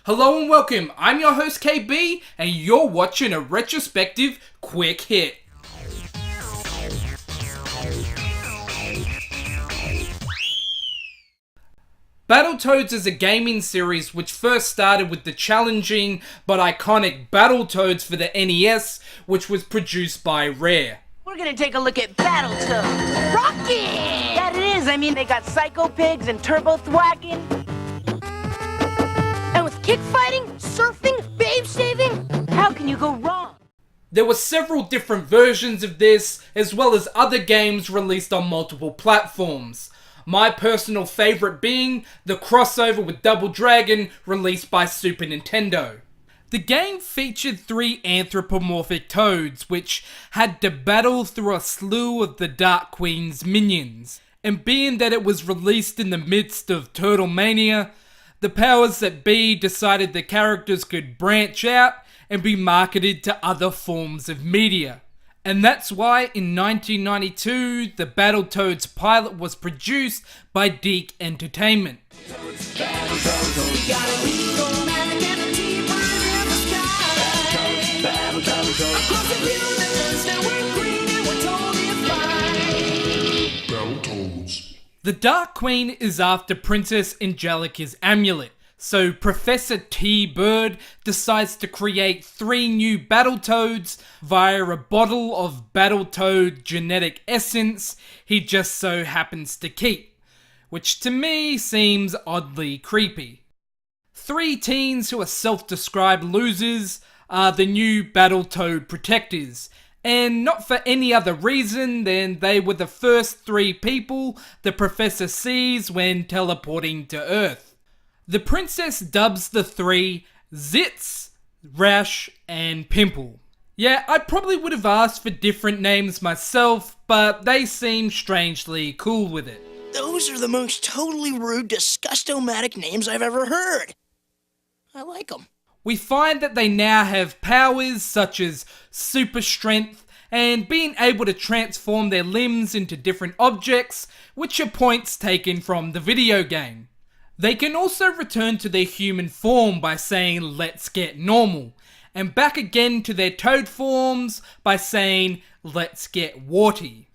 Hello and welcome, I'm your host KB, and you're watching a Retrospective Quick Hit. Battletoads is a gaming series which first started with the challenging but iconic Battletoads for the NES, which was produced by Rare. We're gonna take a look at Battletoads. Rocket! That it is, I mean they got Psycho Pigs and Turbo Thwacking. And with kick fighting, surfing, babe saving, how can you go wrong? There were several different versions of this, as well as other games released on multiple platforms. My personal favourite being the crossover with Double Dragon released by Super Nintendo. The game featured 3 anthropomorphic toads which had to battle through a slew of the Dark Queen's minions. And being that it was released in the midst of Turtle Mania, the powers that be decided the characters could branch out and be marketed to other forms of media. And that's why in 1992, the Battletoads pilot was produced by Deke Entertainment. The Dark Queen is after Princess Angelica's amulet, so Professor T. Bird decides to create 3 new Battletoads via a bottle of Battletoad genetic essence he just so happens to keep, which to me seems oddly creepy. 3 teens who are self-described losers are the new Battletoad protectors, and not for any other reason than they were the first 3 people the Professor sees when teleporting to Earth. The princess dubs the 3 Zitz, Rash, and Pimple. Yeah, I probably would have asked for different names myself, but they seem strangely cool with it. Those are the most totally rude, disgustomatic names I've ever heard. I like them. We find that they now have powers such as super strength and being able to transform their limbs into different objects, which are points taken from the video game. They can also return to their human form by saying "let's get normal," and back again to their toad forms by saying "let's get warty."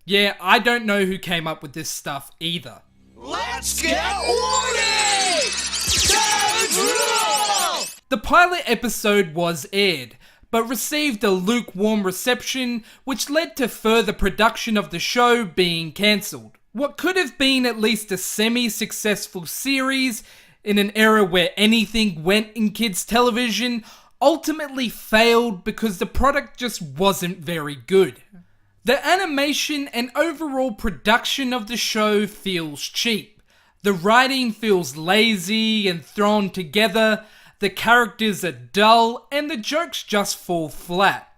Yeah, I don't know who came up with this stuff either. Let's get warty! Toads rule! The pilot episode was aired, but received a lukewarm reception which led to further production of the show being cancelled. What could have been at least a semi-successful series in an era where anything went in kids' television ultimately failed because the product just wasn't very good. The animation and overall production of the show feels cheap. The writing feels lazy and thrown together, the characters are dull, and the jokes just fall flat.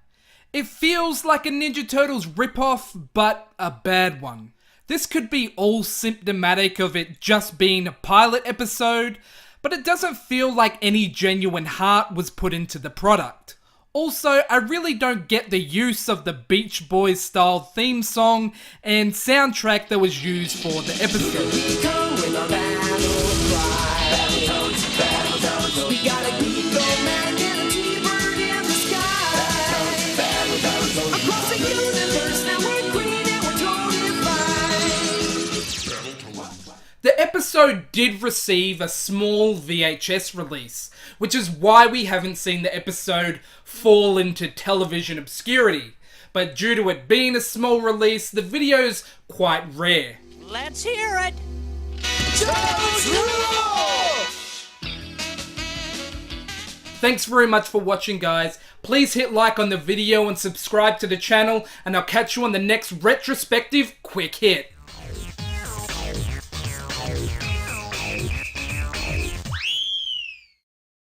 It feels like a Ninja Turtles ripoff, but a bad one. This could be all symptomatic of it just being a pilot episode, but it doesn't feel like any genuine heart was put into the product. Also, I really don't get the use of the Beach Boys style theme song and soundtrack that was used for the episode. The episode did receive a small VHS release, which is why we haven't seen the episode fall into television obscurity. But due to it being a small release, the video's quite rare. Let's hear it! Toads rule! Thanks very much for watching, guys. Please hit like on the video and subscribe to the channel, and I'll catch you on the next Retrospective Quick Hit.